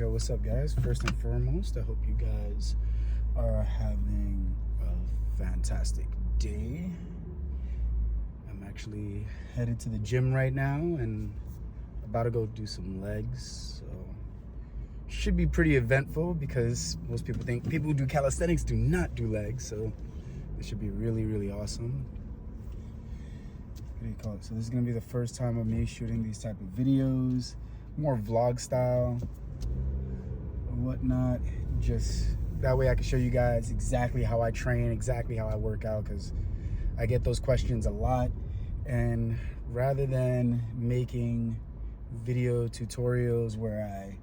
Yo, what's up, guys? First and foremost, I hope you guys are having a fantastic day. I'm actually headed to the gym right now and about to go do some legs. So should be pretty eventful because most people think people who do calisthenics do not do legs. So it should be really, really awesome. What do you call it? So this is gonna be the first time of me shooting these type of videos, more vlog style, whatnot. Just that way I can show you guys exactly how I train, exactly how I work out, because I get those questions a lot. And rather than making video tutorials where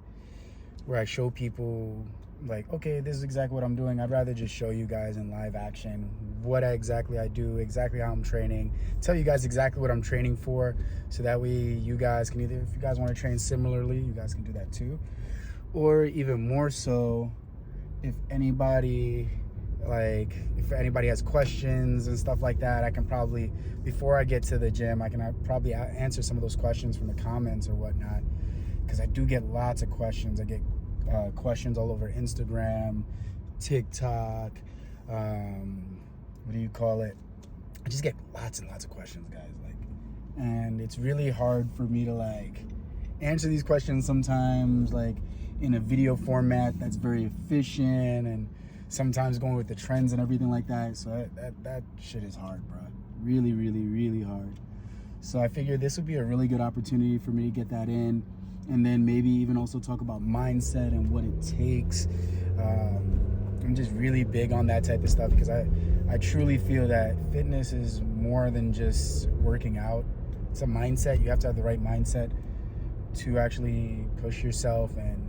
I show people like, okay, this is exactly what I'm doing, I'd rather just show you guys in live action what exactly I do, exactly how I'm training, tell you guys exactly what I'm training for, so that way you guys can either, if you guys want to train similarly, you guys can do that too. Or even more so, if anybody has questions and stuff like that, I can probably, before I get to the gym, I can probably answer some of those questions from the comments or whatnot, because I do get lots of questions. I get questions all over Instagram, TikTok, what do you call it? I just get lots and lots of questions, guys. And it's really hard for me to answer these questions sometimes in a video format that's very efficient, and sometimes going with the trends and everything like that. So that shit is hard, bro. Really, really, really hard. So I figured this would be a really good opportunity for me to get that in, and then maybe even also talk about mindset and what it takes. I'm just really big on that type of stuff, because I truly feel that fitness is more than just working out. It's a mindset. You have to have the right mindset to actually push yourself and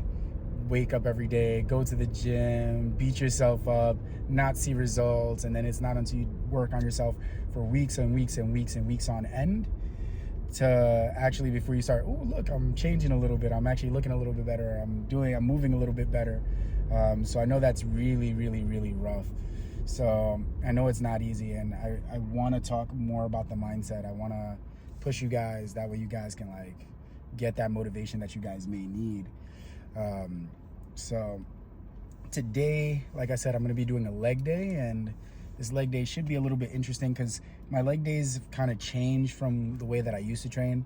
wake up every day, go to the gym, beat yourself up, not see results, and then it's not until you work on yourself for weeks and weeks and weeks and weeks on end to actually, before you start, oh look, I'm changing a little bit, I'm actually looking a little bit better, I'm moving a little bit better. So I know that's really, really, really rough. So I know it's not easy, and I want to talk more about the mindset. I want to push you guys, that way you guys can get that motivation that you guys may need. So today, like I said, I'm going to be doing a leg day, and this leg day should be a little bit interesting because my leg days have kind of changed from the way that I used to train.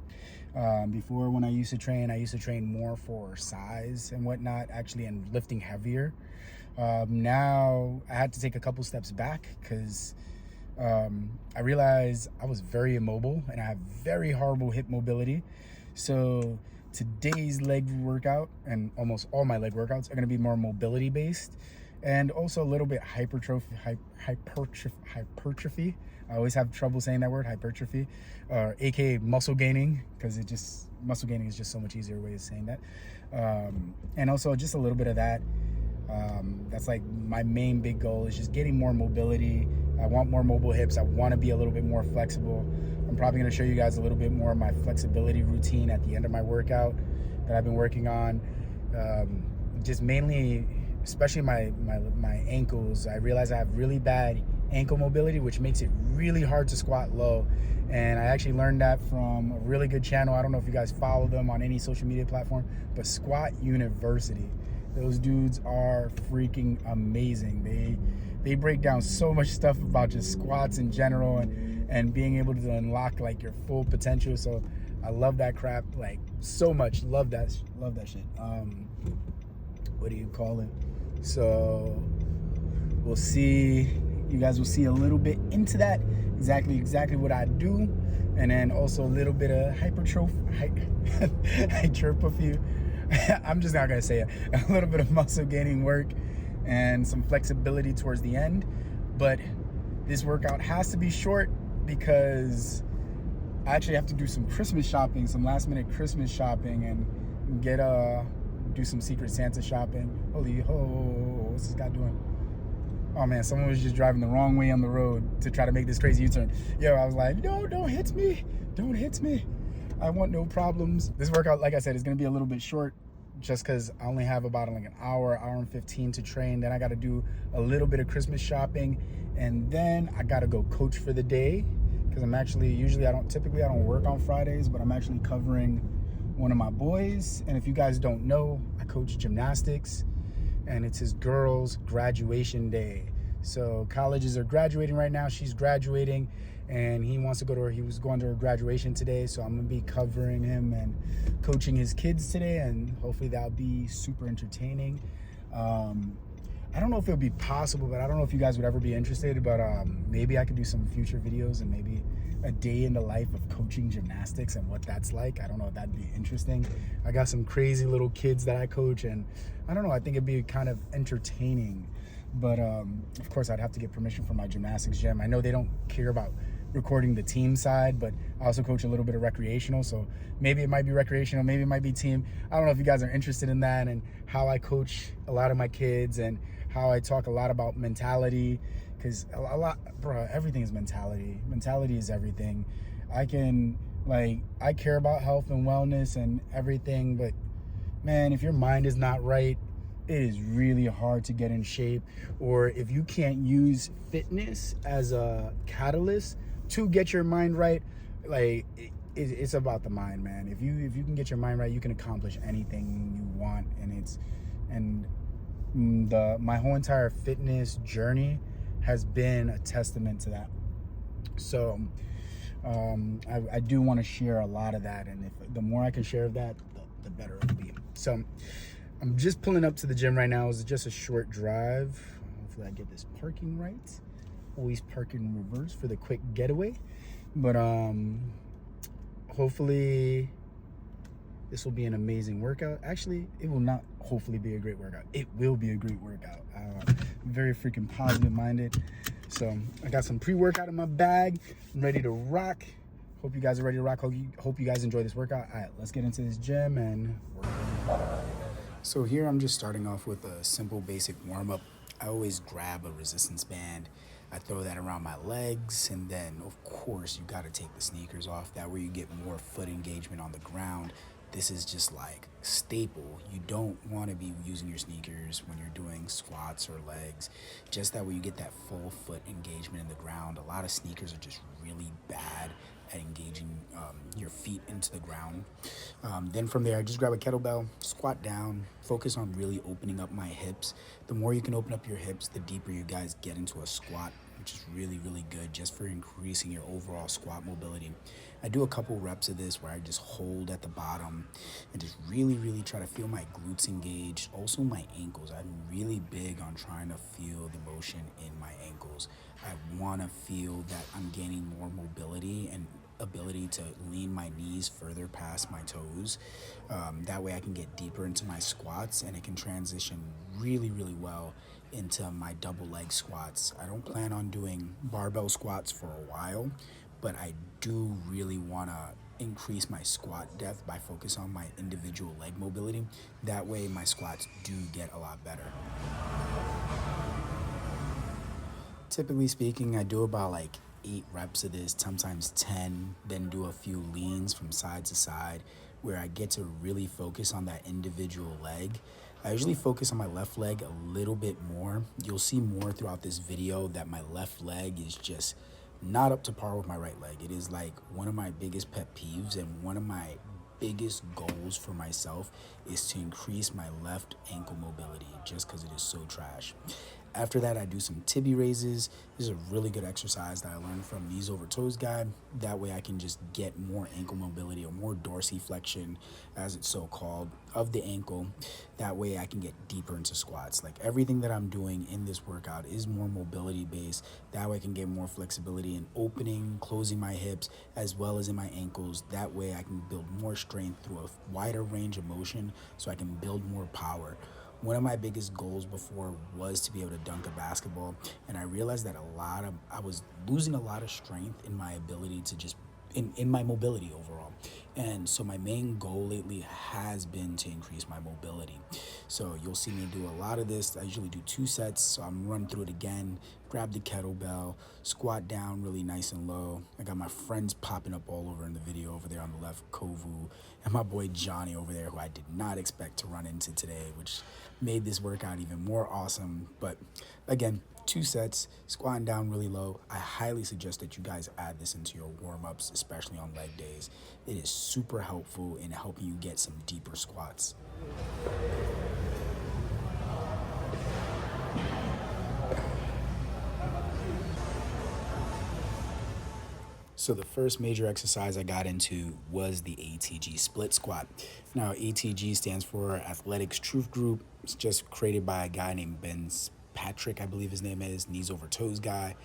Before, when I used to train more for size and whatnot, actually, and lifting heavier. Now I had to take a couple steps back because I realized I was very immobile and I have very horrible hip mobility. So today's leg workout, and almost all my leg workouts, are going to be more mobility based, and also a little bit hypertrophy. I always have trouble saying that word, hypertrophy, or aka muscle gaining, because muscle gaining is just so much easier way of saying that. And also just a little bit of that. That's my main big goal, is just getting more mobility. I want more mobile hips. I want to be a little bit more flexible. I'm probably going to show you guys a little bit more of my flexibility routine at the end of my workout that I've been working on. Just mainly, especially my ankles. I realize I have really bad ankle mobility, which makes it really hard to squat low. And I actually learned that from a really good channel. I don't know if you guys follow them on any social media platform, but Squat University. Those dudes are freaking amazing. They break down so much stuff about just squats in general and being able to unlock your full potential. So I love that crap so much. Love that shit. What do you call it? So we'll see. You guys will see a little bit into that, exactly what I do, and then also a little bit of hypertrophy. I'm just not gonna say it. A little bit of muscle gaining work and some flexibility towards the end. But this workout has to be short because I actually have to do some Christmas shopping, some last minute Christmas shopping, and do some Secret Santa shopping. Holy ho, what's this guy doing? Oh man, someone was just driving the wrong way on the road to try to make this crazy U-turn. Yo, I was like, no, don't hit me. Don't hit me. I want no problems. This workout, like I said, is gonna be a little bit short just because I only have about an hour and 15 to train. Then I gotta do a little bit of Christmas shopping, and then I gotta go coach for the day, because I'm actually, typically I don't work on Fridays, but I'm actually covering one of my boys. And if you guys don't know, I coach gymnastics, and it's his girls' graduation day. So colleges are graduating right now. She's graduating, and he wants to go to her. He was going to her graduation today, so I'm gonna be covering him and coaching his kids today, and hopefully that'll be super entertaining. I don't know if it'll be possible, but I don't know if you guys would ever be interested, but maybe I could do some future videos and maybe a day in the life of coaching gymnastics and what that's like. I don't know if that'd be interesting. I got some crazy little kids that I coach, and I don't know, I think it'd be kind of entertaining. But of course, I'd have to get permission from my gymnastics gym. I know they don't care about recording the team side, but I also coach a little bit of recreational, so maybe it might be recreational, maybe it might be team. I don't know if you guys are interested in that, and how I coach a lot of my kids, and how I talk a lot about mentality, because a lot, bro, everything is mentality. Mentality is everything. I care about health and wellness and everything, but man, if your mind is not right, it is really hard to get in shape. Or if you can't use fitness as a catalyst to get your mind right, like it's about the mind, man. If you can get your mind right, you can accomplish anything you want. And my whole entire fitness journey has been a testament to that. So I do want to share a lot of that, and the more I can share of that, the better it'll be. So I'm just pulling up to the gym right now. It's just a short drive. Hopefully I get this parking right. Always park in reverse for the quick getaway. But hopefully this will be an amazing workout. Actually, it will not hopefully be a great workout. It will be a great workout. I'm very freaking positive minded. So I got some pre-workout in my bag. I'm ready to rock. Hope you guys are ready to rock. Hope you guys enjoy this workout. All right, let's get into this gym and work. So here I'm just starting off with a simple basic warm-up. I always grab a resistance band. I throw that around my legs, and then of course you got to take the sneakers off. That way you get more foot engagement on the ground. This is just like staple. You don't want to be using your sneakers when you're doing squats or legs. Just that way you get that full foot engagement in the ground. A lot of sneakers are just really bad at engaging your feet into the ground. Then from there, I just grab a kettlebell, squat down, focus on really opening up my hips. The more you can open up your hips, the deeper you guys get into a squat, which is really, really good just for increasing your overall squat mobility. I do a couple reps of this where I just hold at the bottom and just really, really try to feel my glutes engaged. Also my ankles. I'm really big on trying to feel the motion in my ankles. I want to feel that I'm gaining more mobility and ability to lean my knees further past my toes. That way I can get deeper into my squats, and it can transition really, really well into my double leg squats. I don't plan on doing barbell squats for a while, but I do really want to increase my squat depth by focus on my individual leg mobility. That way my squats do get a lot better. Typically speaking, I do about like 8 reps of this, sometimes 10, then do a few leans from side to side where I get to really focus on that individual leg. I usually focus on my left leg a little bit more. You'll see more throughout this video that my left leg is just not up to par with my right leg. It is like one of my biggest pet peeves, and one of my biggest goals for myself is to increase my left ankle mobility just because it is so trash. After that, I do some tibia raises. This is a really good exercise that I learned from Knees Over Toes guy. That way I can just get more ankle mobility, or more dorsiflexion, as it's so called, of the ankle. That way I can get deeper into squats. Like everything that I'm doing in this workout is more mobility based. That way I can get more flexibility in opening, closing my hips, as well as in my ankles. That way I can build more strength through a wider range of motion, so I can build more power. One of my biggest goals before was to be able to dunk a basketball, and I realized that I was losing a lot of strength in my ability to just in my mobility overall. And so my main goal lately has been to increase my mobility. So you'll see me do a lot of this. I usually do 2 sets, so I'm running through it again, grab the kettlebell, squat down really nice and low. I got my friends popping up all over in the video over there on the left, Kovu, and my boy Johnny over there, who I did not expect to run into today, which made this workout even more awesome. But again, 2 sets, squatting down really low. I highly suggest that you guys add this into your warm-ups, especially on leg days. It is super helpful in helping you get some deeper squats. So the first major exercise I got into was the ATG split squat. Now ATG stands for Athletics Truth Group. It's just created by a guy named Ben Patrick, I believe his name is, knees over toes guy.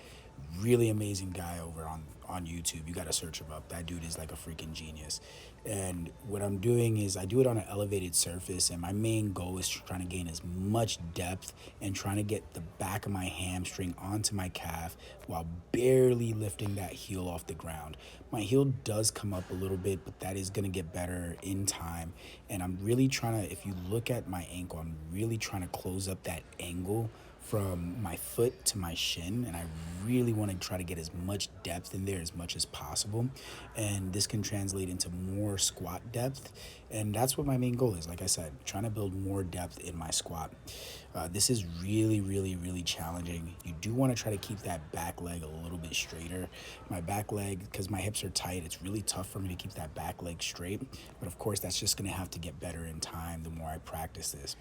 Really amazing guy over on YouTube. You got to search him up. That dude is like a freaking genius. And what I'm doing is I do it on an elevated surface, and my main goal is trying to gain as much depth and trying to get the back of my hamstring onto my calf while barely lifting that heel off the ground. My heel does come up a little bit, but that is going to get better in time. And I'm really trying to, if you look at my ankle, I'm really trying to close up that angle from my foot to my shin, and I really want to try to get as much depth in there as much as possible, and this can translate into more squat depth, and that's what my main goal is. Like I said, trying to build more depth in my squat. This is really challenging. You do want to try to keep that back leg a little bit straighter. My back leg, because my hips are tight, it's really tough for me to keep that back leg straight, but of course that's just going to have to get better in time the more I practice this.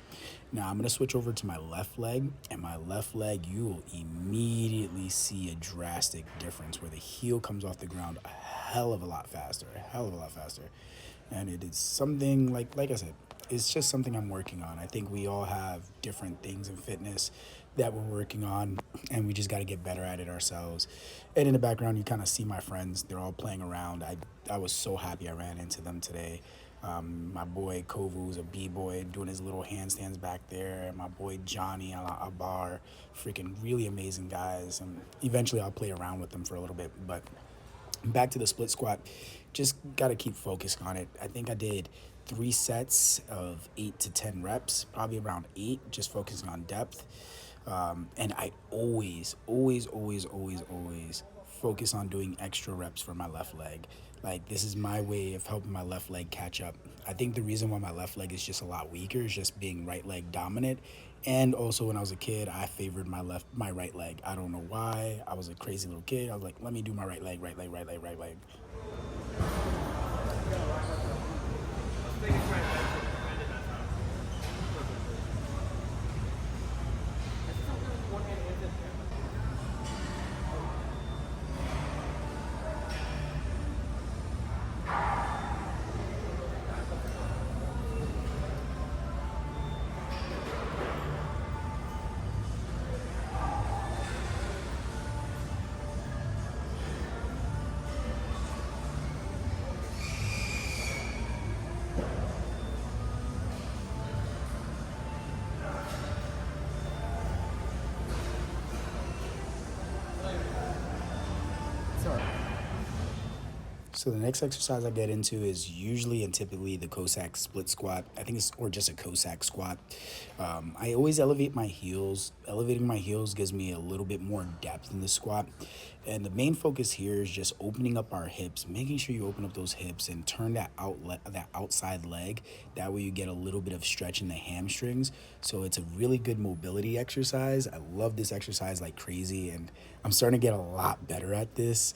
Now I'm going to switch over to my left leg, and my left leg, you will immediately see a drastic difference where the heel comes off the ground a hell of a lot faster. And it is something, like I said, it's just something I'm working on. I think we all have different things in fitness that we're working on, and we just got to get better at it ourselves. And in the background, you kind of see my friends. They're all playing around. I was so happy I ran into them today. My boy Kovu's a b-boy doing his little handstands back there. My boy Johnny a bar, freaking really amazing guys. And eventually I'll play around with them for a little bit. But back to the split squat, just got to keep focused on it. I think I did 3 sets of 8 to 10 reps, probably around 8, just focusing on depth. And I always focus on doing extra reps for my left leg. Like, this is my way of helping my left leg catch up. I think the reason why my left leg is just a lot weaker is just being right leg dominant. And also when I was a kid, I favored my right leg. I don't know why. I was a crazy little kid. I was like, let me do my right leg. So the next exercise I get into is usually and typically the Cossack split squat. I think it's, or just a Cossack squat. I always elevate my heels. Elevating my heels gives me a little bit more depth in the squat. And the main focus here is just opening up our hips, making sure you open up those hips and turn that outside leg. That way you get a little bit of stretch in the hamstrings. So it's a really good mobility exercise. I love this exercise like crazy, and I'm starting to get a lot better at this.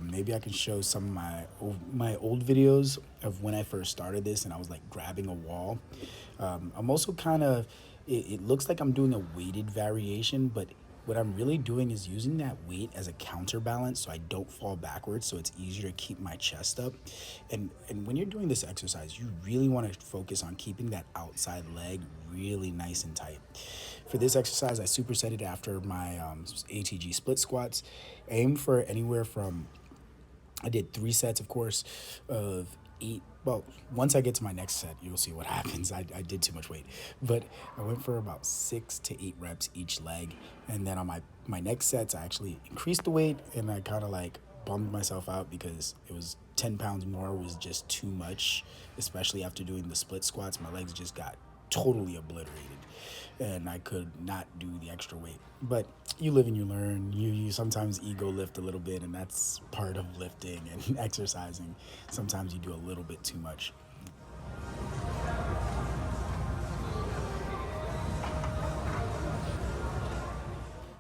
Maybe I can show some of my old videos of when I first started this and I was like grabbing a wall. I'm also kind of, it looks like I'm doing a weighted variation, but what I'm really doing is using that weight as a counterbalance so I don't fall backwards, so it's easier to keep my chest up. And when you're doing this exercise, you really want to focus on keeping that outside leg really nice and tight. For this exercise, I superset it after my ATG split squats. Aim for anywhere from, I did 3 sets, of course, of 8. Well, once I get to my next set, you'll see what happens. I did too much weight. But I went for about 6 to 8 reps each leg. And then on my next sets, I actually increased the weight, and I kind of like bummed myself out because it was 10 pounds more was just too much, especially after doing the split squats. My legs just got totally obliterated. and I could not do the extra weight. But you live and you learn. You sometimes ego lift a little bit, and that's part of lifting and exercising. Sometimes you do a little bit too much.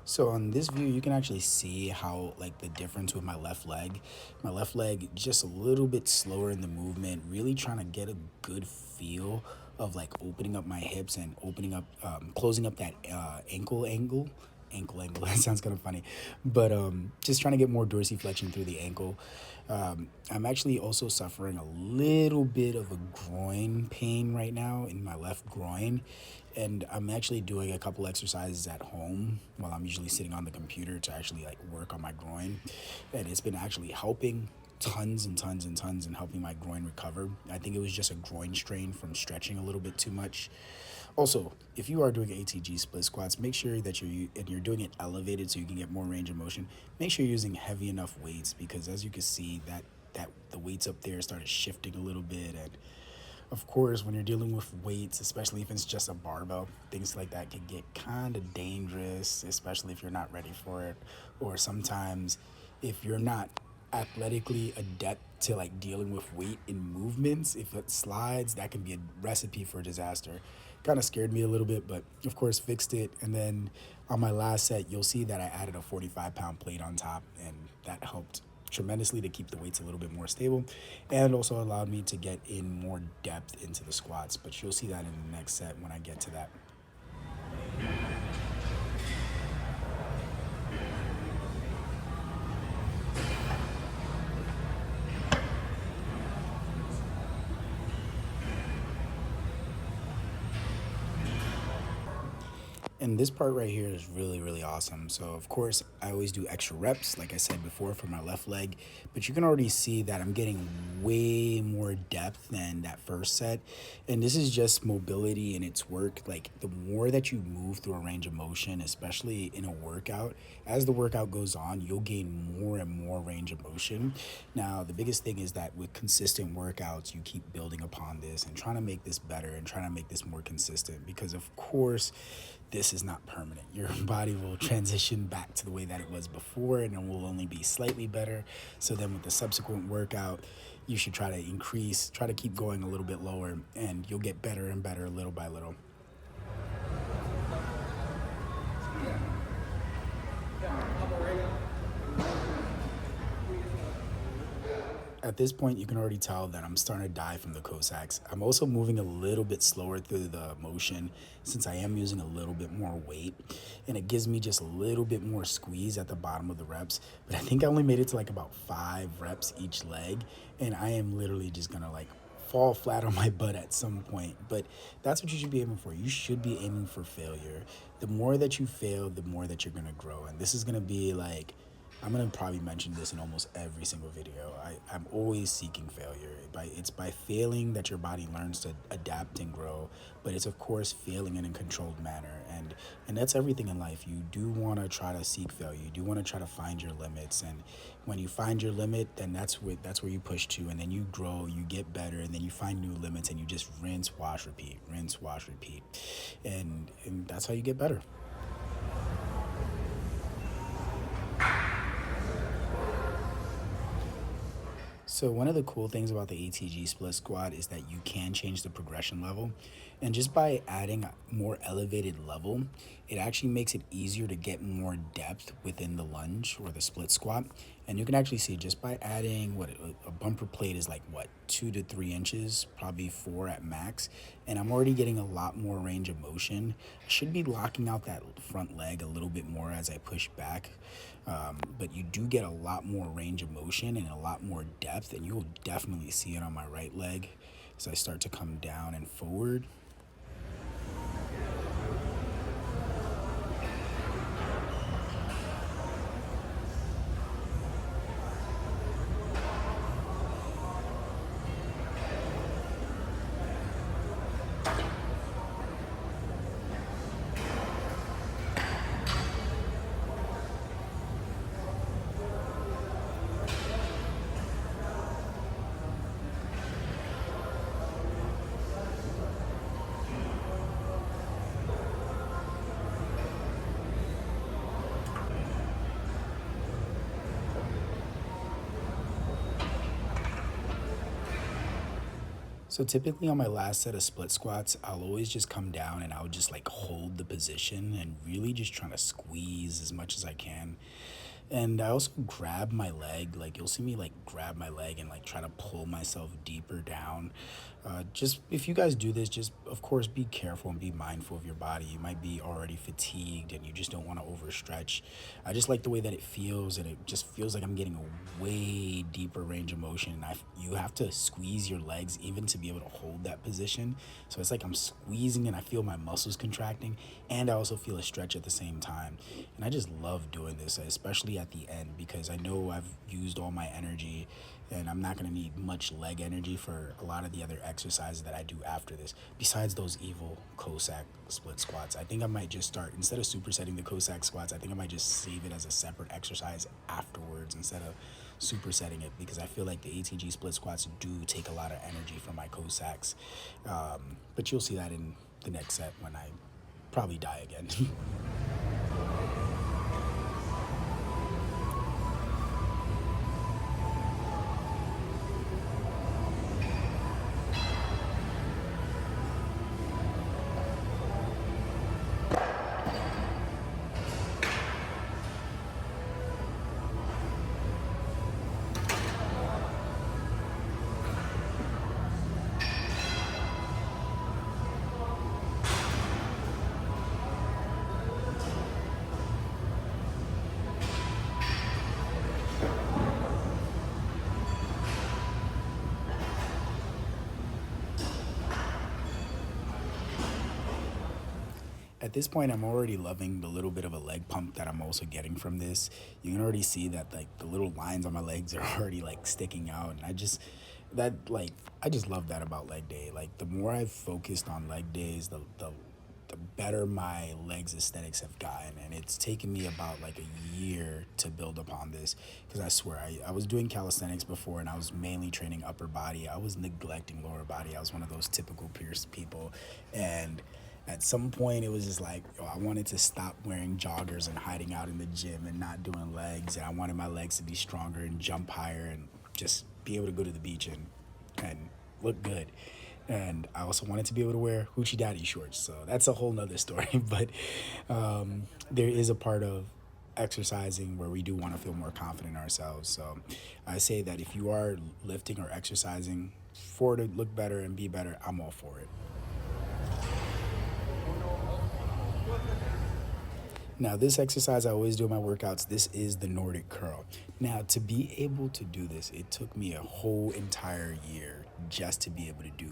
So on this view, you can actually see how like the difference with my left leg. My left leg just a little bit slower in the movement, really trying to get a good feel of like opening up my hips and opening up, closing up that ankle angle. Ankle angle, that sounds kind of funny. But just trying to get more dorsiflexion through the ankle. I'm actually also suffering a little bit of a groin pain right now in my left groin. And I'm actually doing a couple exercises at home while I'm usually sitting on the computer to actually like work on my groin. And it's been actually helping tons and tons and tons and helping my groin recover. I think it was just a groin strain from stretching a little bit too much. Also, if you are doing ATG split squats, make sure that you're doing it elevated so you can get more range of motion. Make sure you're using heavy enough weights, because as you can see, that the weights up there started shifting a little bit. And of course, when you're dealing with weights, especially if it's just a barbell, things like that can get kind of dangerous, especially if you're not ready for it. Or sometimes if you're not athletically adept to like dealing with weight in movements, if it slides, that can be a recipe for disaster. Kind of scared me a little bit, but of course fixed it. And then on my last set, you'll see that I added a 45-pound plate on top, and that helped tremendously to keep the weights a little bit more stable, and also allowed me to get in more depth into the squats. But you'll see that in the next set when I get to that. And this part right here is really, really awesome. So of course, I always do extra reps, like I said before, for my left leg, but you can already see that I'm getting way more depth than that first set. And this is just mobility and its work. Like the more that you move through a range of motion, especially in a workout, as the workout goes on, you'll gain more and more range of motion. Now, the biggest thing is that with consistent workouts, you keep building upon this and trying to make this better and trying to make this more consistent, because of course, this is not permanent. Your body will transition back to the way that it was before, and it will only be slightly better. So then with the subsequent workout, you should try to keep going a little bit lower, and you'll get better and better little by little. At this point, you can already tell that I'm starting to die from the Cossacks. I'm also moving a little bit slower through the motion since I am using a little bit more weight, and it gives me just a little bit more squeeze at the bottom of the reps. But I think I only made it to like about 5 reps each leg, and I am literally just gonna like fall flat on my butt at some point. But that's what you should be aiming for. You should be aiming for failure. The more that you fail, the more that you're gonna grow. And this is gonna be like, I'm going to probably mention this in almost every single video. I'm always seeking failure. It's by failing that your body learns to adapt and grow, but it's of course failing in a controlled manner. And that's everything in life. You do want to try to seek failure. You do want to try to find your limits. And when you find your limit, then that's where you push to, and then you grow, you get better, and then you find new limits, and you just rinse, wash, repeat, rinse, wash, repeat. And that's how you get better. So one of the cool things about the ATG split squat is that you can change the progression level. And just by adding a more elevated level, it actually makes it easier to get more depth within the lunge or the split squat. And you can actually see just by adding a bumper plate is like 2 to 3 inches, probably 4 at max. And I'm already getting a lot more range of motion. I should be locking out that front leg a little bit more as I push back. But you do get a lot more range of motion and a lot more depth, and you'll definitely see it on my right leg as I start to come down and forward. So typically on my last set of split squats, I'll always just come down and I'll just like hold the position and really just trying to squeeze as much as I can. And I also grab my leg, like you'll see me like grab my leg and like try to pull myself deeper down. Just if you guys do this, just of course be careful and be mindful of your body. You might be already fatigued and you just don't want to overstretch. I just like the way that it feels, and it just feels like I'm getting a way deeper range of motion. And you have to squeeze your legs even to be able to hold that position. So it's like I'm squeezing and I feel my muscles contracting, and I also feel a stretch at the same time. And I just love doing this, especially at the end, because I know I've used all my energy and I'm not going to need much leg energy for a lot of the other exercises that I do after this, besides those evil Cossack split squats. I think I might just start, instead of supersetting the Cossack squats, I think I might just save it as a separate exercise afterwards instead of supersetting it, because I feel like the ATG split squats do take a lot of energy from my Cossacks. But you'll see that in the next set when I probably die again. At this point, I'm already loving the little bit of a leg pump that I'm also getting from this. You can already see that like the little lines on my legs are already like sticking out, and I just love that about leg day. Like the more I've focused on leg days, the better my legs aesthetics have gotten, and it's taken me about like a year to build upon this, because I swear I was doing calisthenics before and I was mainly training upper body. I was neglecting lower body. I was one of those typical Pierce people, and at some point it was just like, I wanted to stop wearing joggers and hiding out in the gym and not doing legs, and I wanted my legs to be stronger and jump higher and just be able to go to the beach and look good. And I also wanted to be able to wear hoochie daddy shorts, so that's a whole nother story. But there is a part of exercising where we do want to feel more confident in ourselves. So I say that if you are lifting or exercising for to look better and be better, I'm all for it. Now, this exercise I always do in my workouts, this is the Nordic curl. Now, to be able to do this, it took me a whole entire year just to be able to do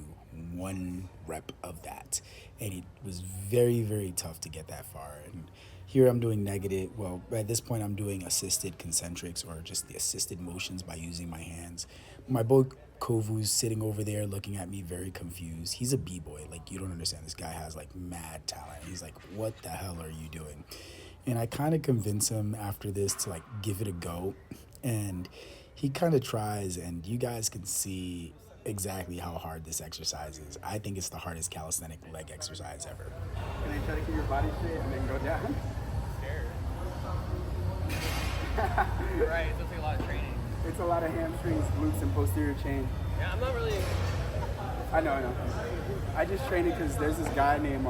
one rep of that. And it was very, very tough to get that far. And here I'm doing negative, well, at this point I'm doing assisted concentrics, or just the assisted motions by using my hands. My boy Kovu's sitting over there looking at me very confused. He's a b-boy. Like, you don't understand. This guy has like mad talent. He's like, what the hell are you doing? And I kind of convince him after this to like give it a go. And he kind of tries, and you guys can see exactly how hard this exercise is. I think it's the hardest calisthenic leg exercise ever. Can I try to keep your body straight and then go down? Scared. Right, it's just like a lot of training. It's a lot of hamstrings, glutes, and posterior chain. Yeah, I'm not really... I know. I just trained it because there's this guy named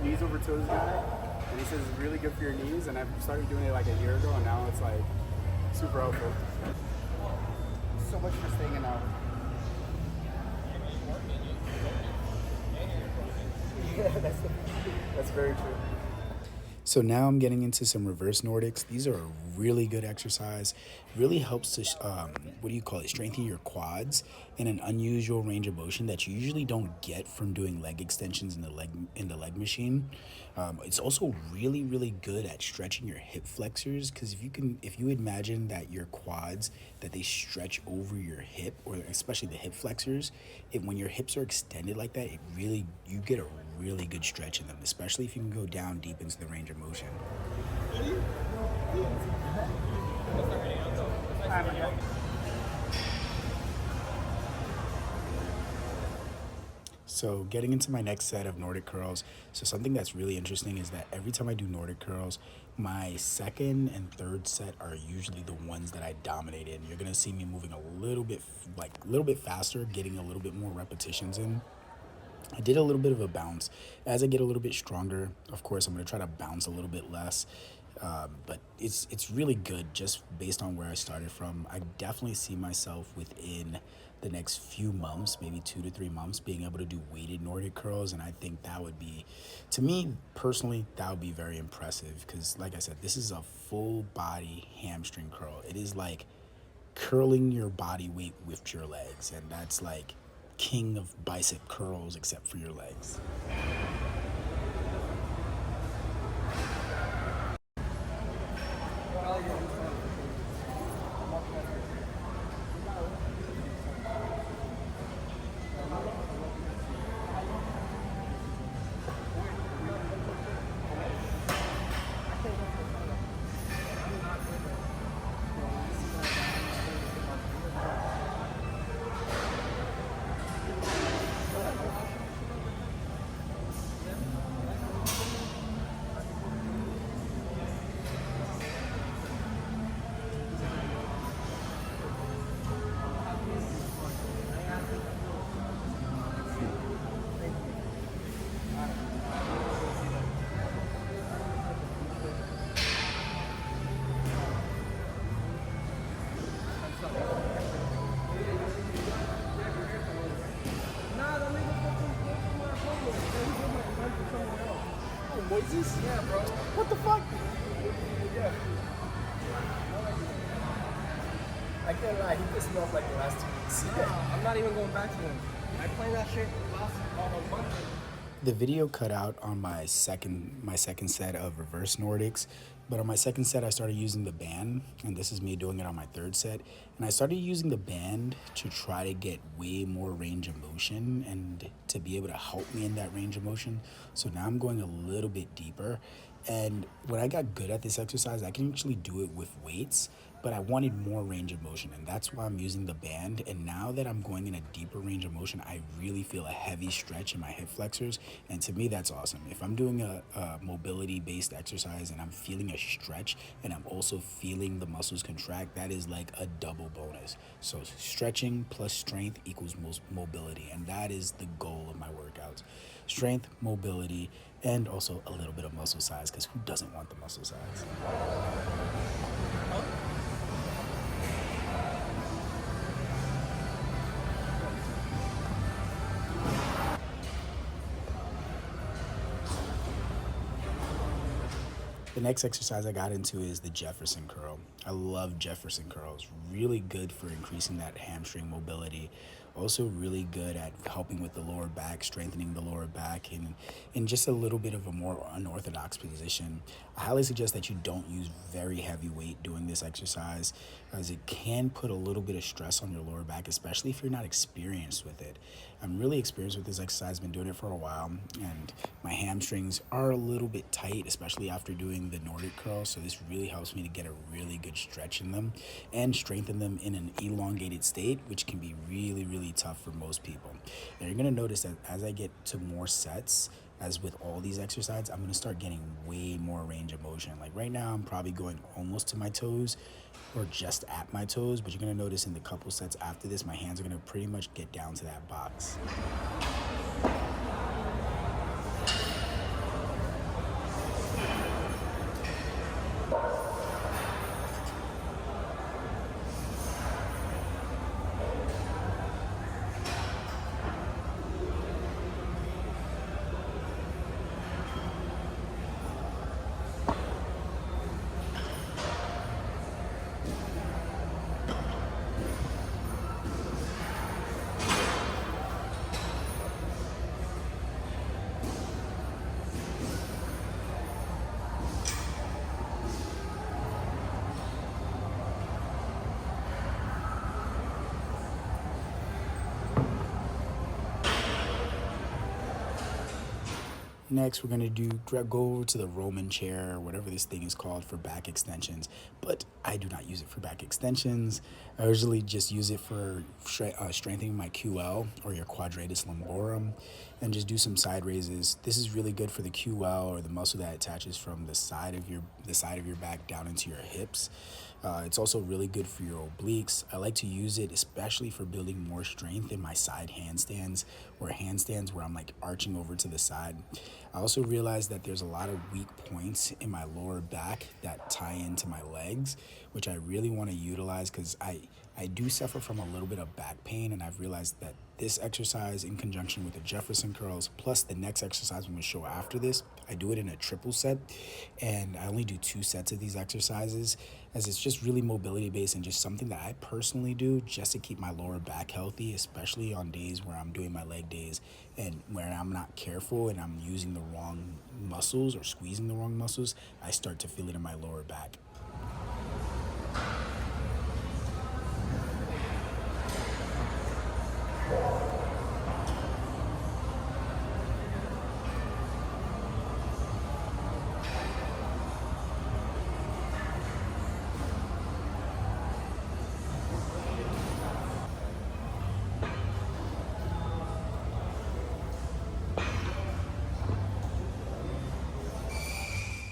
Knees Over Toes guy, and he says it's really good for your knees, and I've started doing it like a year ago, and now it's like super helpful. So much for staying in out. Yeah, that's very true. So now I'm getting into some reverse Nordics. These are a really good exercise. Really helps to, strengthen your quads in an unusual range of motion that you usually don't get from doing leg extensions in the leg machine. It's also really, really good at stretching your hip flexors, because if you imagine that your quads, that they stretch over your hip, or especially the hip flexors, when your hips are extended like that, you get a really good stretch in them, especially if you can go down deep into the range of motion. So getting into my next set of Nordic curls. So something that's really interesting is that every time I do Nordic curls, my second and third set are usually the ones that I dominate in. You're gonna see me moving a little bit, like a little bit faster, getting a little bit more repetitions in. I did a little bit of a bounce. As I get a little bit stronger, of course, I'm going to try to bounce a little bit less. But it's really good just based on where I started from. I definitely see myself within the next few months, maybe 2 to 3 months, being able to do weighted Nordic curls. And I think that would be, to me personally, that would be very impressive. Because like I said, this is a full body hamstring curl. It is like curling your body weight with your legs. And that's like king of bicep curls except for your legs. Moses? Yeah, bro. What the fuck? Yeah. I can't lie, he pissed me off like the last 2 weeks. I'm not even going back to him. I played that shit last month. The video cut out on my second set of reverse Nordics, but on my second set I started using the band, and this is me doing it on my third set. And I started using the band to try to get way more range of motion and to be able to help me in that range of motion. So now I'm going a little bit deeper. And when I got good at this exercise, I can actually do it with weights, but I wanted more range of motion, and that's why I'm using the band. And now that I'm going in a deeper range of motion, I really feel a heavy stretch in my hip flexors, and to me that's awesome. If I'm doing a mobility based exercise and I'm feeling a stretch and I'm also feeling the muscles contract, that is like a double bonus. So stretching plus strength equals mobility, and that is the goal of my workouts. Strength, mobility, and also a little bit of muscle size, because who doesn't want the muscle size? The next exercise I got into is the Jefferson curl. I love Jefferson curls. Really good for increasing that hamstring mobility. Also really good at helping with the lower back, strengthening the lower back, and in just a little bit of a more unorthodox position. I highly suggest that you don't use very heavy weight doing this exercise, as it can put a little bit of stress on your lower back, especially if you're not experienced with it. I'm really experienced with this exercise, been doing it for a while, and my hamstrings are a little bit tight, especially after doing the Nordic curl. So this really helps me to get a really good stretch in them and strengthen them in an elongated state, which can be really, really tough for most people. Now you're gonna notice that as I get to more sets, as with all these exercises, I'm gonna start getting way more range of motion. Like right now, I'm probably going almost to my toes or just at my toes, but you're gonna notice in the couple sets after this, my hands are gonna pretty much get down to that box. Next, we're gonna go over to the Roman chair, or whatever this thing is called, for back extensions. But I do not use it for back extensions. I usually just use it for strengthening my QL, or your quadratus lumborum, and just do some side raises. This is really good for the QL, or the muscle that attaches from the side of your back down into your hips. It's also really good for your obliques. I like to use it especially for building more strength in my side handstands, or handstands where I'm like arching over to the side. I also realized that there's a lot of weak points in my lower back that tie into my legs, which I really want to utilize, because I do suffer from a little bit of back pain, and I've realized that this exercise, in conjunction with the Jefferson curls, plus the next exercise I'm going to show after this, I do it in a triple set, and I only do 2 sets of these exercises, as it's just really mobility based and just something that I personally do just to keep my lower back healthy, especially on days where I'm doing my leg days and where I'm not careful and I'm using the wrong muscles or squeezing the wrong muscles. I start to feel it in my lower back.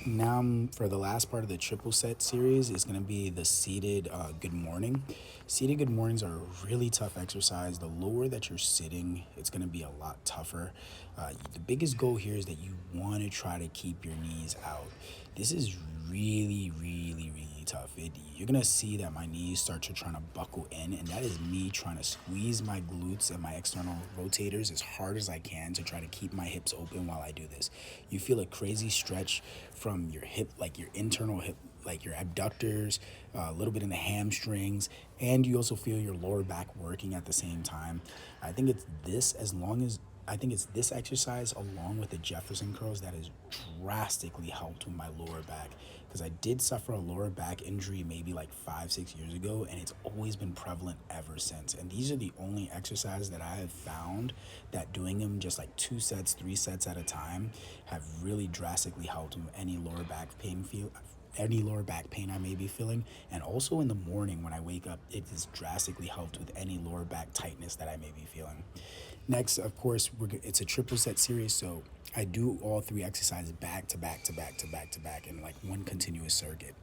Now, for the last part of the triple set series is going to be the seated good morning. Seated good mornings are a really tough exercise. The lower that you're sitting, it's going to be a lot tougher. The biggest goal here is that you want to try to keep your knees out. This is really, really, really tough. You're going to see that my knees start to try to buckle in, and that is me trying to squeeze my glutes and my external rotators as hard as I can to try to keep my hips open while I do this. You feel a crazy stretch from your hip, like your internal hip, like your abductors, a little bit in the hamstrings, and you also feel your lower back working at the same time. I think it's this exercise along with the Jefferson curls that has drastically helped with my lower back, because I did suffer a lower back injury maybe like 5-6 years ago, and it's always been prevalent ever since. And these are the only exercises that I have found that doing them just like 2 sets, 3 sets at a time have really drastically helped with any lower back pain I may be feeling. And also in the morning when I wake up, it has drastically helped with any lower back tightness that I may be feeling. Next, of course, it's a triple set series, so I do all 3 exercises back to back to back to back to back in like one continuous circuit.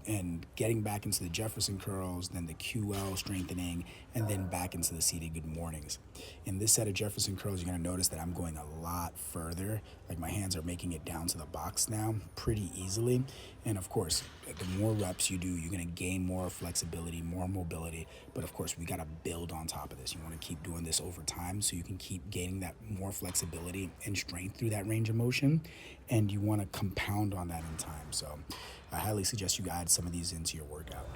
And getting back into the Jefferson curls, then the QL strengthening, and then back into the seated good mornings. In this set of Jefferson curls, you're going to notice that I'm going a lot further. Like my hands are making it down to the box now pretty easily. And of course, the more reps you do, you're going to gain more flexibility, more mobility. But of course, we got to build on top of this. You want to keep doing this over time so you can keep gaining that more flexibility and strength through that range of motion. And you want to compound on that in time. So I highly suggest you add some of these into your workout.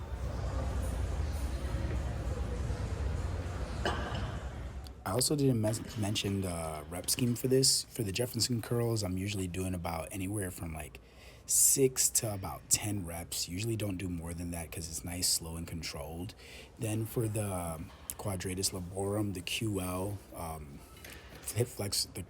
I also didn't mention the rep scheme for this. For the Jefferson curls, I'm usually doing about anywhere from like 6 to about 10 reps. Usually don't do more than that because it's nice, slow, and controlled. Then for the quadratus lumborum, the QL, hip flex, the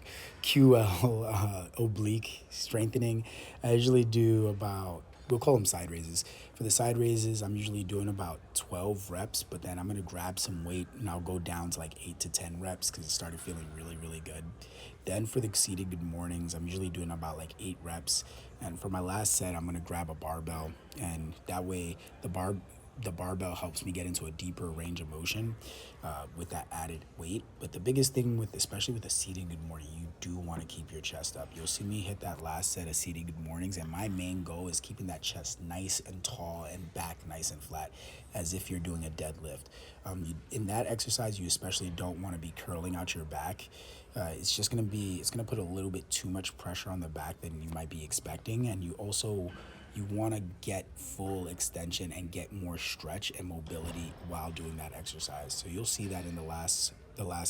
QL oblique strengthening, I usually do about, we'll call them side raises. For the side raises, I'm usually doing about 12 reps, but then I'm going to grab some weight and I'll go down to like 8 to 10 reps because it started feeling really, really good. Then for the seated good mornings, I'm usually doing about like 8 reps. And for my last set, I'm going to grab a barbell, and that way the barbell helps me get into a deeper range of motion with that added weight. But the biggest thing especially with the seated good morning, you do want to keep your chest up. You'll see me hit that last set of seated good mornings, and my main goal is keeping that chest nice and tall and back nice and flat, as if you're doing a deadlift. In that exercise, you especially don't want to be curling out your back. It's going to put a little bit too much pressure on the back than you might be expecting, and you want to get full extension and get more stretch and mobility while doing that exercise. So you'll see that in the last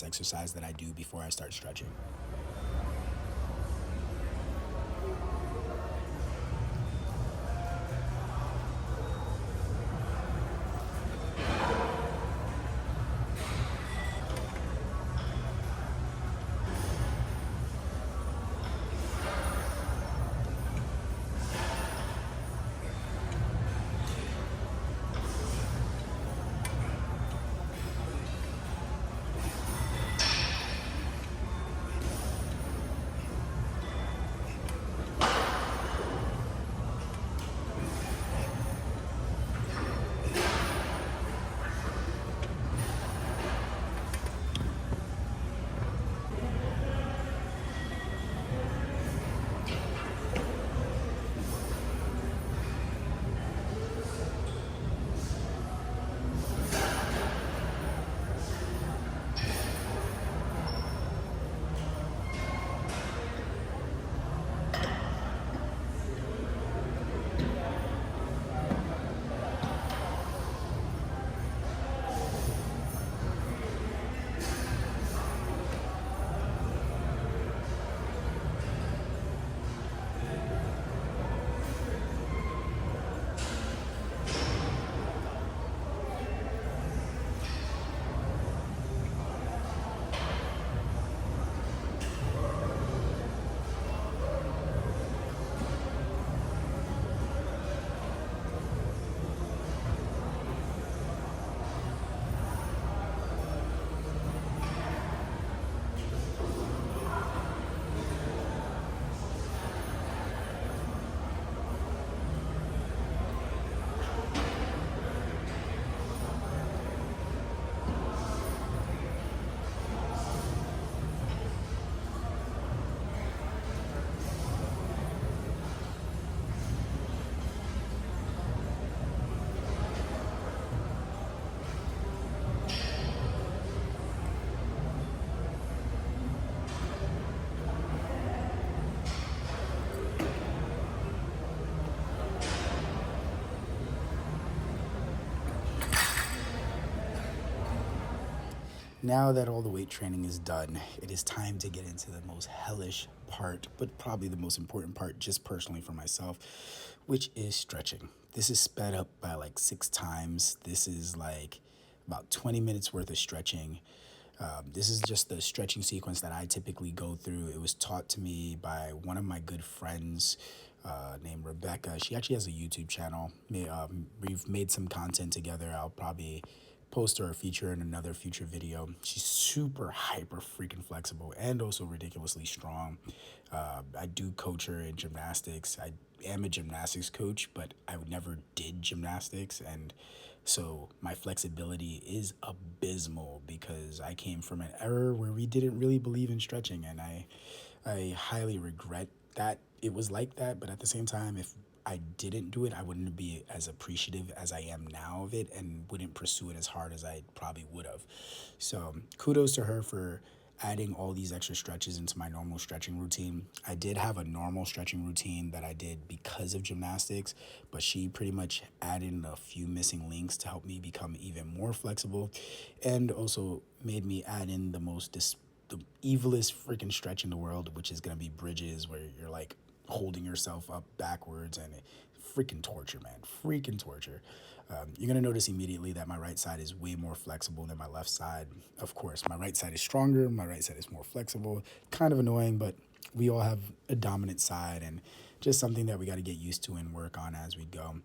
exercise that I do before I start stretching. now that all the weight training is done, it is time to get into the most hellish part, but probably the most important part, just personally for myself, which is stretching. This is sped up by like 6 times. This is like about 20 minutes worth of stretching. This is just the stretching sequence that I typically go through. It was taught to me by one of my good friends named Rebecca. She actually has a YouTube channel. We've made some content together. I'll probably post her or feature in another future video. She's super hyper freaking flexible and also ridiculously strong. I do coach her in gymnastics. I am a gymnastics coach, but I never did gymnastics, and so my flexibility is abysmal because I came from an era where we didn't really believe in stretching, and I highly regret that it was like that. But at the same time, if I didn't do it, I wouldn't be as appreciative as I am now of it and wouldn't pursue it as hard as I probably would have. So kudos to her for adding all these extra stretches into my normal stretching routine. I did have a normal stretching routine that I did because of gymnastics, but she pretty much added in a few missing links to help me become even more flexible, and also made me add in the evilest freaking stretch in the world, which is gonna be bridges, where you're like holding yourself up backwards, and freaking torture, man, freaking torture. You're gonna notice immediately that my right side is way more flexible than my left side. Of course, my right side is stronger, my right side is more flexible. Kind of annoying, but we all have a dominant side, and just something that we got to get used to and work on as we go.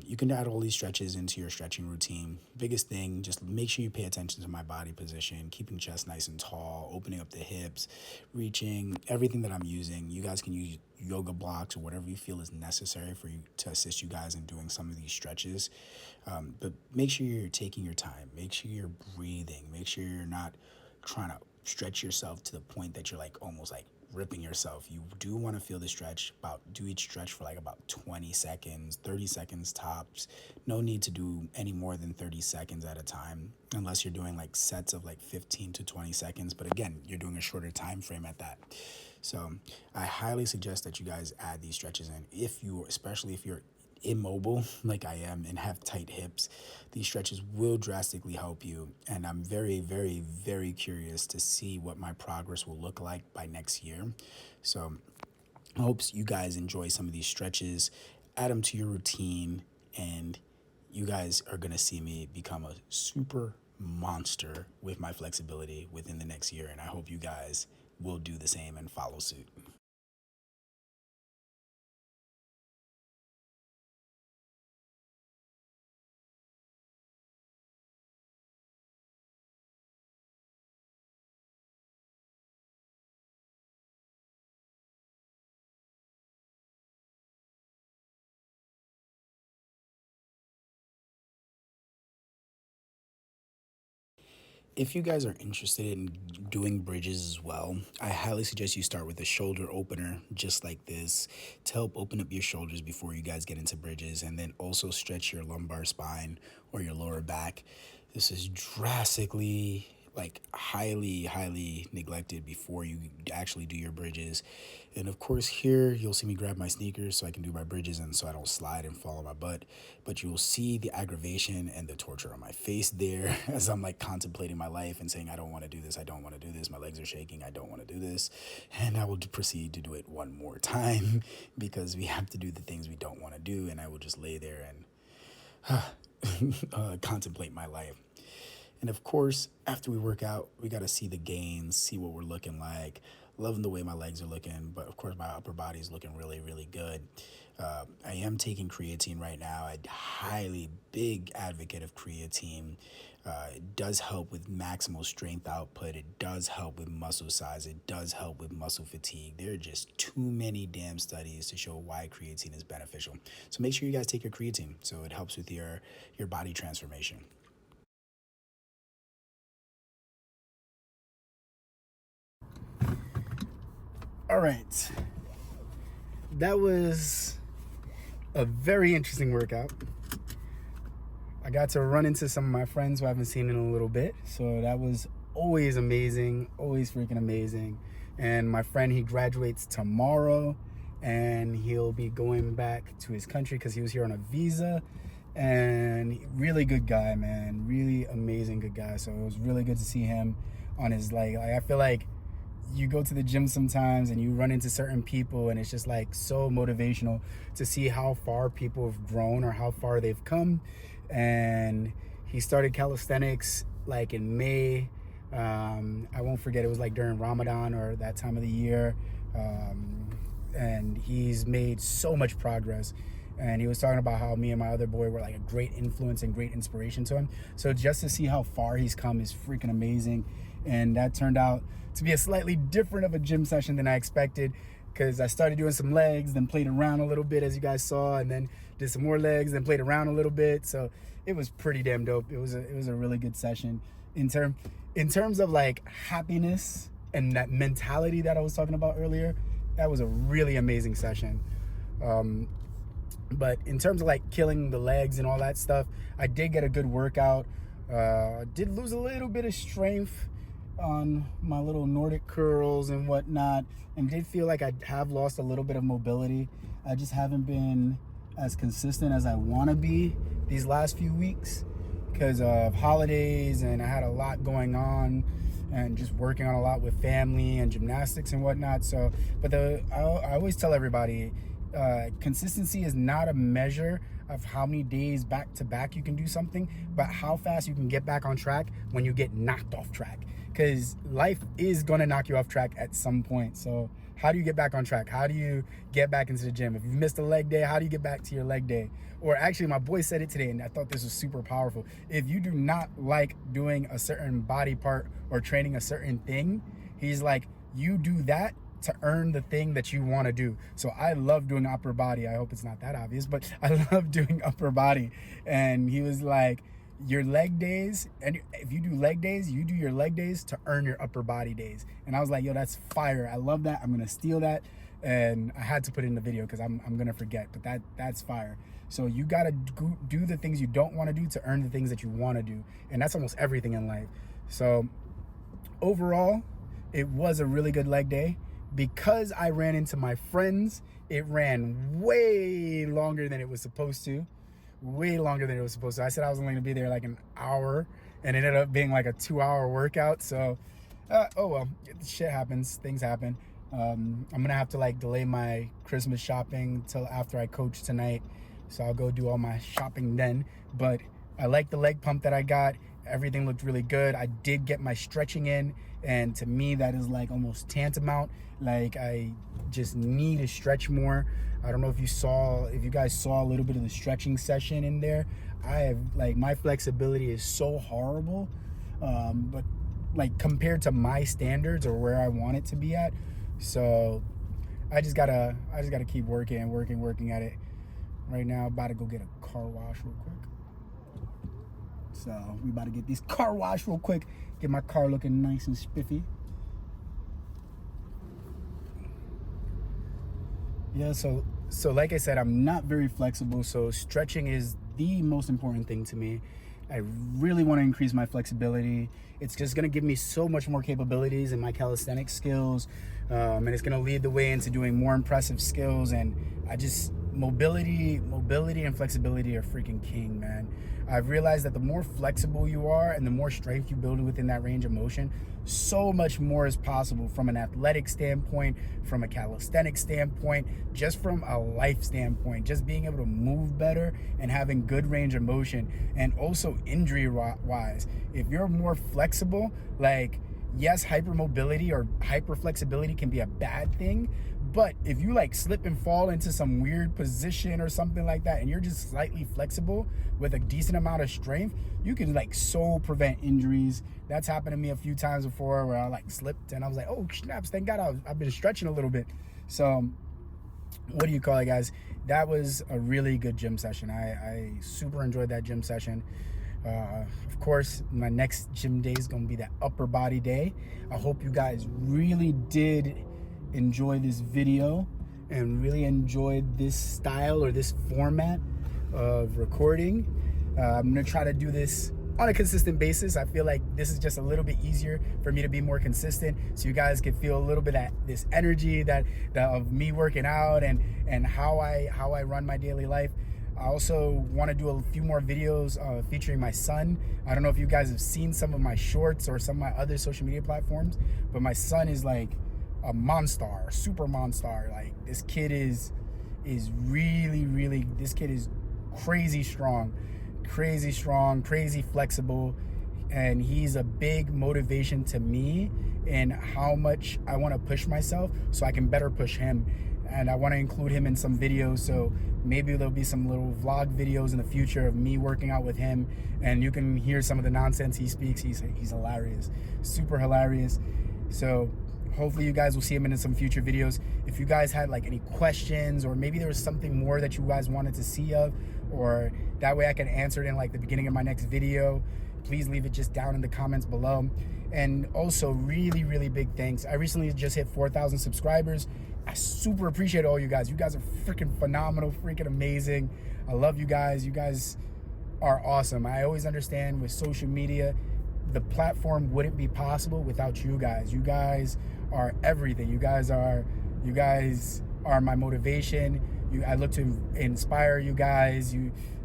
You can add all these stretches into your stretching routine. Biggest thing, just make sure you pay attention to my body position, keeping chest nice and tall, opening up the hips, reaching, everything that I'm using. You guys can use yoga blocks or whatever you feel is necessary for you to assist you guys in doing some of these stretches. But make sure you're taking your time. Make sure you're breathing. Make sure you're not trying to stretch yourself to the point that you're like almost like ripping yourself. You do want to feel the stretch, do each stretch for like about 20 seconds, 30 seconds tops. No need to do any more than 30 seconds at a time, unless you're doing like sets of like 15 to 20 seconds. But again, you're doing a shorter time frame at that. So I highly suggest that you guys add these stretches in. Especially if you're immobile like I am and have tight hips, these stretches will drastically help you, and I'm very, very, very curious to see what my progress will look like by next year. So I hope you guys enjoy some of these stretches, add them to your routine, and you guys are gonna see me become a super monster with my flexibility within the next year, and I hope you guys will do the same and follow suit. If you guys are interested in doing bridges as well, I highly suggest you start with a shoulder opener just like this to help open up your shoulders before you guys get into bridges, and then also stretch your lumbar spine or your lower back. This is drastically, like highly neglected before you actually do your bridges. And of course here you'll see me grab my sneakers so I can do my bridges and so I don't slide and fall on my butt. But you will see the aggravation and the torture on my face there as I'm like contemplating my life and saying, I don't want to do this, I don't want to do this, my legs are shaking, I don't want to do this. And I will proceed to do it one more time because we have to do the things we don't want to do, and I will just lay there and contemplate my life. And of course, after we work out, we got to see the gains, see what we're looking like. Loving the way my legs are looking, but of course my upper body is looking really, really good. I am taking creatine right now. I'm a highly big advocate of creatine. It does help with maximal strength output. It does help with muscle size. It does help with muscle fatigue. There are just too many damn studies to show why creatine is beneficial. So make sure you guys take your creatine so it helps with your body transformation. All right, that was a very interesting workout. I got to run into some of my friends who I haven't seen in a little bit, so that was always amazing, always freaking amazing. And my friend, he graduates tomorrow, and he'll be going back to his country because he was here on a visa. and really good guy, man. Really amazing good guy. So it was really good to see him on his like I feel like you go to the gym sometimes and you run into certain people and it's just like so motivational to see how far people have grown or how far they've come. And he started calisthenics like in May. I won't forget, it was like during Ramadan or that time of the year. And he's made so much progress. And he was talking about how me and my other boy were like a great influence and great inspiration to him. So just to see how far he's come is freaking amazing. And that turned out to be a slightly different of a gym session than I expected, because I started doing some legs, then played around a little bit as you guys saw, and then did some more legs, then played around a little bit. So it was pretty damn dope. It was a really good session. In terms of like happiness and that mentality that I was talking about earlier, that was a really amazing session. But in terms of like killing the legs and all that stuff, I did get a good workout. Did lose a little bit of strength on my little Nordic curls and whatnot, and did feel like I have lost a little bit of mobility. I just haven't been as consistent as I want to be these last few weeks because of holidays, and I had a lot going on and just working on a lot with family and gymnastics and whatnot. So, but I always tell everybody, consistency is not a measure of how many days back to back you can do something, but how fast you can get back on track when you get knocked off track. Because life is gonna knock you off track at some point. So how do you get back on track? How do you get back into the gym? If you missed a leg day, how do you get back to your leg day? Or actually, my boy said it today, and I thought this was super powerful. If you do not like doing a certain body part or training a certain thing, he's like, you do that to earn the thing that you want to do. So I love doing upper body. I hope it's not that obvious, but I love doing upper body. And he was like, your leg days, and if you do leg days, you do your leg days to earn your upper body days. And I was like, yo, that's fire. I love that. I'm gonna steal that. And I had to put it in the video because I'm gonna forget, but that's fire. So you gotta do the things you don't want to do to earn the things that you want to do. And that's almost everything in life. So overall, it was a really good leg day. Because I ran into my friends, it ran way longer than it was supposed to. Way longer than it was supposed to. I said I was only gonna be there like an hour, and it ended up being like a 2-hour workout. So, oh well, shit happens, things happen. I'm gonna have to like delay my Christmas shopping till after I coach tonight. So I'll go do all my shopping then. But I like the leg pump that I got. Everything looked really good. I did get my stretching in, and to me that is like almost tantamount. Like I just need to stretch more. I don't know if you guys saw a little bit of the stretching session in there. I have like, my flexibility is so horrible, but like compared to my standards or where I want it to be at. So I just gotta keep working at it. Right now, about to go get a car wash real quick. So we about to get this car wash real quick, get my car looking nice and spiffy. Yeah, so like I said, I'm not very flexible, so stretching is the most important thing to me. I really want to increase my flexibility. It's just going to give me so much more capabilities in my calisthenics skills, and it's going to lead the way into doing more impressive skills. And mobility and flexibility are freaking king, man. I've realized that the more flexible you are and the more strength you build within that range of motion, so much more is possible from an athletic standpoint, from a calisthenics standpoint, just from a life standpoint, just being able to move better and having good range of motion. And also injury wise, if you're more flexible, like, yes, hypermobility or hyperflexibility can be a bad thing, but if you like slip and fall into some weird position or something like that, and you're just slightly flexible with a decent amount of strength, you can like so prevent injuries. That's happened to me a few times before where I like slipped and I was like, oh snaps, thank God I've been stretching a little bit. So what do you call it, guys? That was a really good gym session. I super enjoyed that gym session. Of course, my next gym day is going to be that upper body day. I hope you guys really did enjoy this video and really enjoyed this style or this format of recording. I'm going to try to do this on a consistent basis. I feel like this is just a little bit easier for me to be more consistent, so you guys can feel a little bit of this energy that of me working out and how I run my daily life. I also want to do a few more videos featuring my son. I don't know if you guys have seen some of my shorts or some of my other social media platforms, but my son is like a monster, a super monster. Like, this kid is really, this kid is crazy strong, crazy flexible, and he's a big motivation to me in how much I want to push myself so I can better push him. And I want to include him in some videos, so maybe there'll be some little vlog videos in the future of me working out with him, and you can hear some of the nonsense he speaks. He's hilarious, super hilarious. So hopefully you guys will see him in some future videos. If you guys had like any questions, or maybe there was something more that you guys wanted to see of, or that way I can answer it in like the beginning of my next video, please leave it just down in the comments below. And also really big thanks. I recently just hit 4,000 subscribers. I super appreciate all you guys. You guys are freaking phenomenal, freaking amazing. I love you guys. You guys are awesome. I always understand with social media, the platform wouldn't be possible without you guys. You guys are everything. You guys are my motivation. I look to inspire you guys.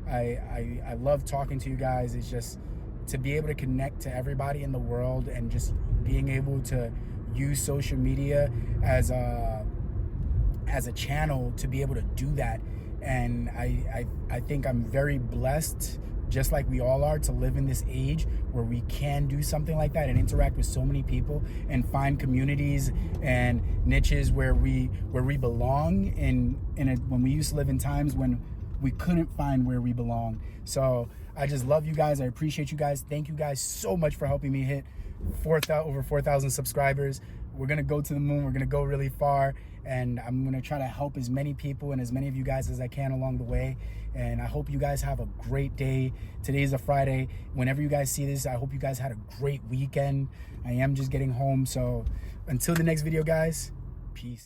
I love talking to you guys. It's just to be able to connect to everybody in the world, and just being able to use social media as a channel to be able to do that. And I think I'm very blessed, just like we all are, to live in this age where we can do something like that and interact with so many people and find communities and niches where we belong when we used to live in times when we couldn't find where we belong. So I just love you guys. I appreciate you guys. Thank you guys so much for helping me hit over 4,000 subscribers. We're gonna go to the moon. We're gonna go really far, and I'm gonna try to help as many people and as many of you guys as I can along the way. And I hope you guys have a great day. Today's a Friday. Whenever you guys see this, I hope you guys had a great weekend. I am just getting home, so until the next video, guys, peace.